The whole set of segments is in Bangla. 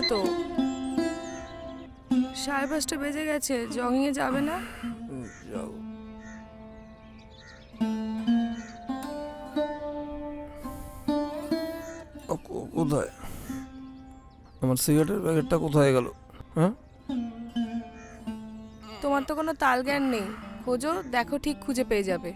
তো, 5:30 বেজে গেছে। জগিংয়ে যাবে না? যাও। কোথায় আমার সিগারেটের প্যাকেটটা কোথায় গেল? হ্যাঁ, তোমার তো কোনো তাল জ্ঞান নেই। খোঁজো, দেখো ঠিক খুঁজে পেয়ে যাবে।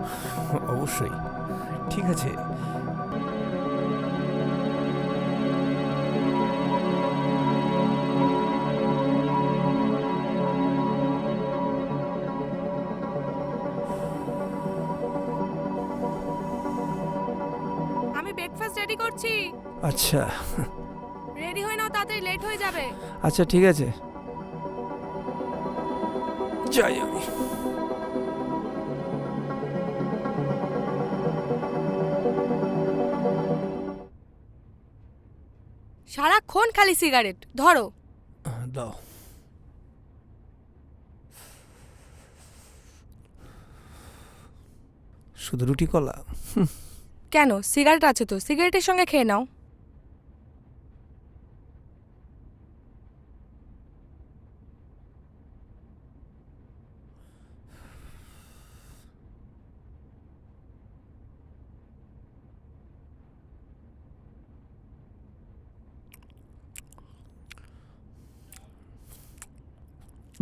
উফ, অবশ্যই, ঠিক আছে। আমি ব্রেকফাস্ট রেডি করছি। আচ্ছা রেডি হয়ে নাও, তাড়াতাড়ি লেট হয়ে যাবে। আচ্ছা, ঠিক আছে, যাই আমি। সারাক্ষণ খালি সিগারেট। ধরো। দাও। শুধু রুটি কলা? কেন, সিগারেট আছে তো, সিগারেটের সঙ্গে খেয়ে নাও।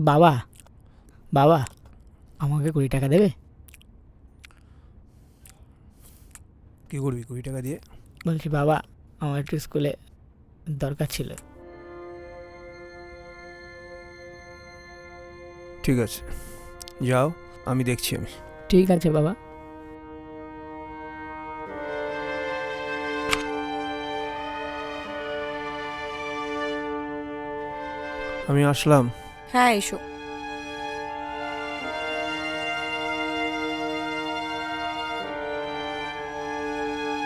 বাবা, বাবা, আমাকে 20 টাকা দেবে? কি করবি 20 টাকা দিয়ে? বলছি বাবা, আমার একটু স্কুলে দরকার ছিল। ঠিক আছে, যাও, আমি দেখছি। আমি ঠিক আছে বাবা। আমি আসলাম। হ্যাঁ, এসো।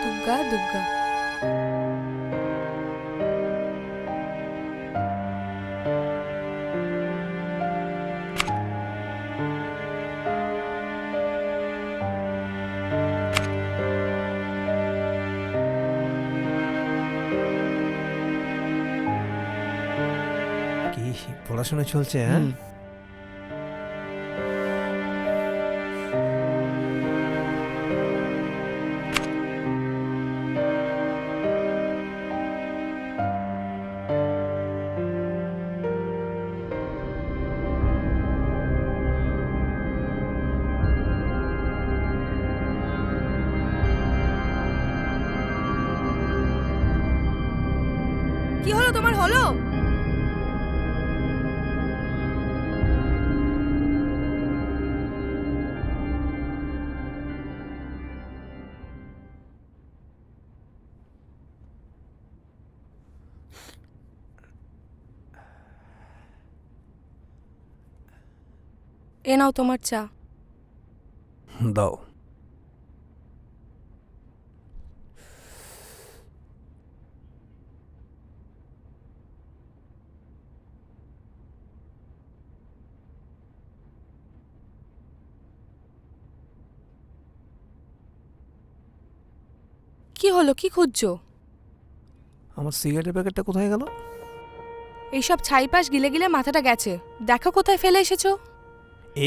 দুর্গা দুর্গা। পড়াশোনা চলছে, হ্যাঁ? হুম। কি হলো তোমার হলো? এ নাও তোমার চা। দাও। কি হলো, কি খুঁজছো? আমার সিগারেটের প্যাকেটটা কোথায় গেল? এইসব ছাইপাশ গিলে গিলে মাথাটা গেছে। দেখো কোথায় ফেলে এসেছো।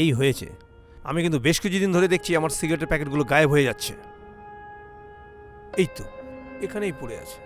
এই হয়েছে। আমি কিন্তু বেশ কিছুদিন ধরে দেখছি আমার সিগারেটের প্যাকেটগুলো গায়েব হয়ে যাচ্ছে। এই তো, এখানেই পড়ে আছে।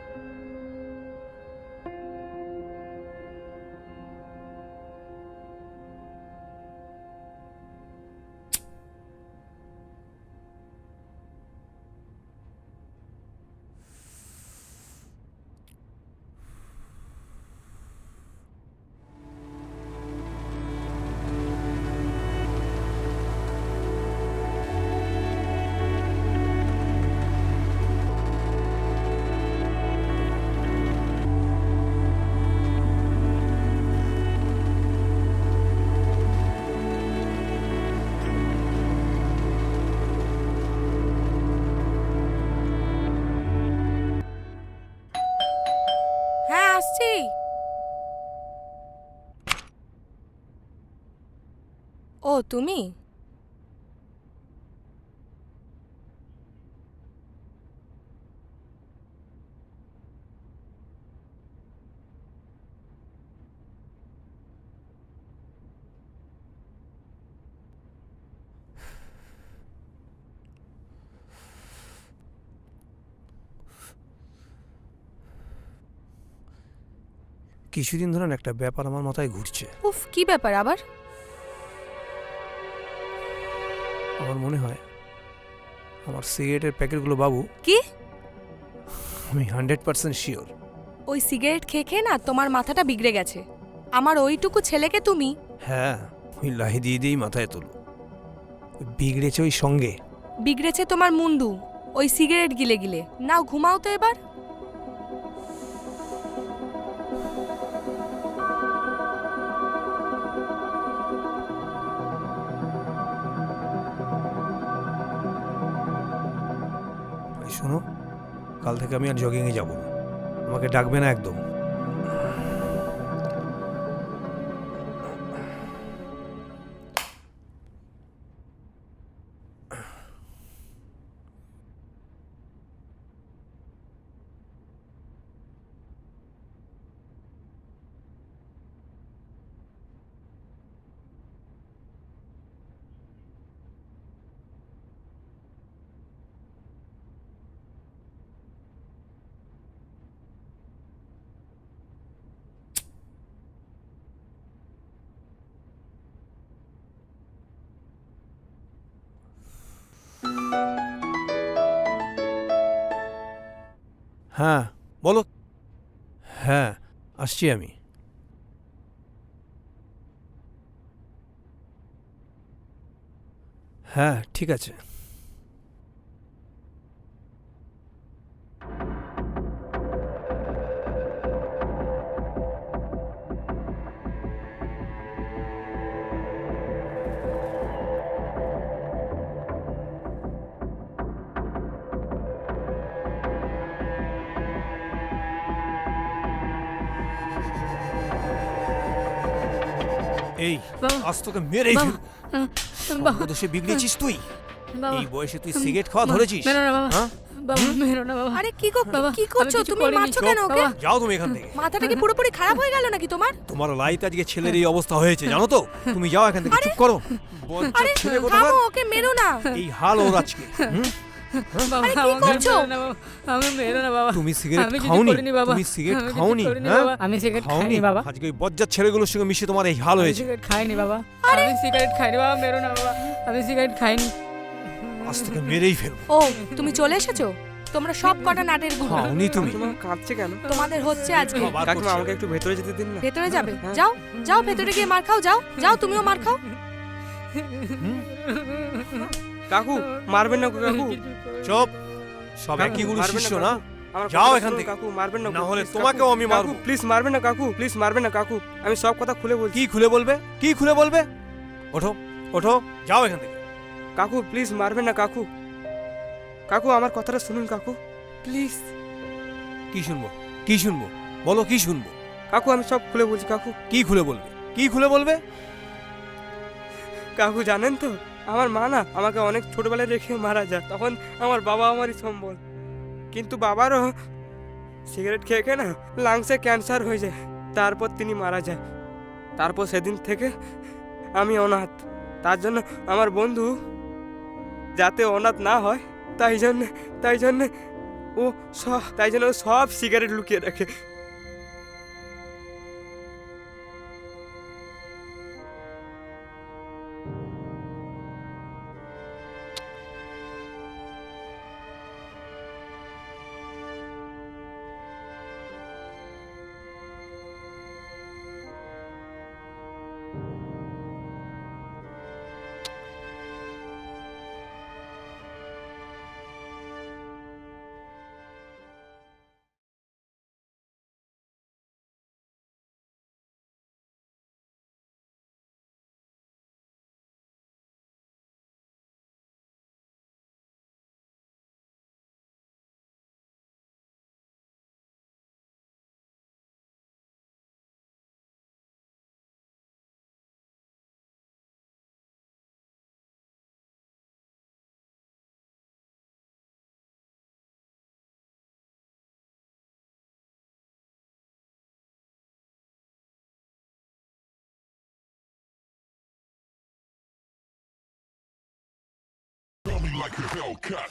হ্যাঁ, আসছি। ও তুমি? কিছুদিন ধরে না একটা ব্যাপার আমার মাথায় ঘুরছে। উফ, কি ব্যাপার আবার? আমার মনে হয় আমার সিগারেটের প্যাকেটগুলো বাবু। কি? আমি 100% শিওর। ওই সিগারেট খেয়ে খেয়ে না তোমার মাথাটা বিগড়ে গেছে। আমার ওইটুকু ছেলেকে তুমি। হ্যাঁ, ওই লাহি দিয়ে দিয়েই মাথায় তোলো। বিগড়েছে ওই সঙ্গে। বিগড়েছে তোমার মুন্ডু ওই সিগারেট গিলে গিলে। নাও ঘুমাও তো এবার। এই শোনো, কাল থেকে আমি আর জগিংয়ে যাব না। আমাকে ডাকবে না একদম। হ্যাঁ বলো। হ্যাঁ, আসছি আমি। হ্যাঁ, ঠিক আছে। এই বাবা, আজ তোকে মেরেই বাবা, ফেলবো। সর্বদোষে বিগড়েছিস তুই। বাবা এই বয়সে তুই সিগারেট খাওয়া ধরেছিস? মেরো না বাবা হ্যাঁ? বাবা মেরো না বাবা আরে বাবা, কি করছো আমি কিছু তুমি? করিনি। মারছো কেন ওকে? বাবা, যাও তুমি এখান থেকে। মাথাটা কি পুরোপুরি খারাপ হয়ে গেল নাকি তোমার? তোমার লাইতে আজকে ছেলের এই অবস্থা হয়েছে জানো তো? তুমি যাও এখান থেকে, চুপ করো। বজ্জাত আরে ছেলে কোথাকার। থামো, ওকে মেরো না। এই হাল ওর আজকে। হুম? বাবা, আরে কি আমাকে করছো? মেরো না বাবা, আমি মেরো না বাবা। তুমি সিগারেট আমি কিছু খাওনি? করিনি বাবা। তুমি সিগারেট আমি কিছু খাওনি? করিনি হ্যাঁ? বাবা। আমি সিগারেট খাওনি? খাইনি বাবা। আজকে ওই বজ্জাত ছেলেগুলোর সঙ্গে মিশে তোমার এই হাল আমি হয়েছে। সিগারেট খাইনি বাবা। আমি সিগারেট খাইনি বাবা, মেরো না বাবা। আমি সিগারেট খাইনি। আজ থেকে মেরেই ফেলবো। ও তুমি চলে এসেছো? তোমরা সব কটা নাটের গুলো। খাওনি তুমি? তোমার কাঁদছে কেন? তোমাদের হচ্ছে আজকে। বার কাকিমা করছে। আমাকে একটু ভেতরে যেতে দিন না। ভেতরে যাবে? হ্যাঁ। যাও যাও, ভেতরে গিয়ে মার খাও। যাও যাও, তুমিও মার খাও। হুম? কাকু মারবেন না কাকু। চুপ। সব একই গুরু মারবেন না শিষ্য কাকু। না? আমার যাও কথাটা এখান শুনুন থেকে। কাকু, মারবেন না না হলে please, তোমাকেও কাকু। আমি কাকু, মারবো। প্লিজ মারবেন না কাকু, প্লিজ মারবেন না কাকু। আমি সব কথা খুলে বলছি। কি খুলে বলবে? কি খুলে বলবে? ওঠো, ওঠো, যাও এখান থেকে। কাকু প্লিজ মারবেন না কাকু। কাকু আমার কথাটা শুনুন কাকু, প্লিজ। কি শুনবো? কি শুনবো? বলো কি শুনবো? কাকু আমি সব খুলে বলছি কাকু। কি খুলে বলবে? কি খুলে বলবে? কাকু জানেন তো, আমার মা না আমাকে অনেক ছোটবেলায় রেখে মারা যায়। তখন আমার বাবা আমারই সম্বল। কিন্তু বাবারও সিগারেট খেয়ে খেয়ে না লাংসে ক্যান্সার হয়ে যায়। তারপর তিনি মারা যায়। তারপর সেদিন থেকে আমি অনাথ। তার জন্য আমার বন্ধু যাতে অনাথ না হয় তাই জন্য ও সব সিগারেট লুকিয়ে রাখে। Tell me like a Hellcat.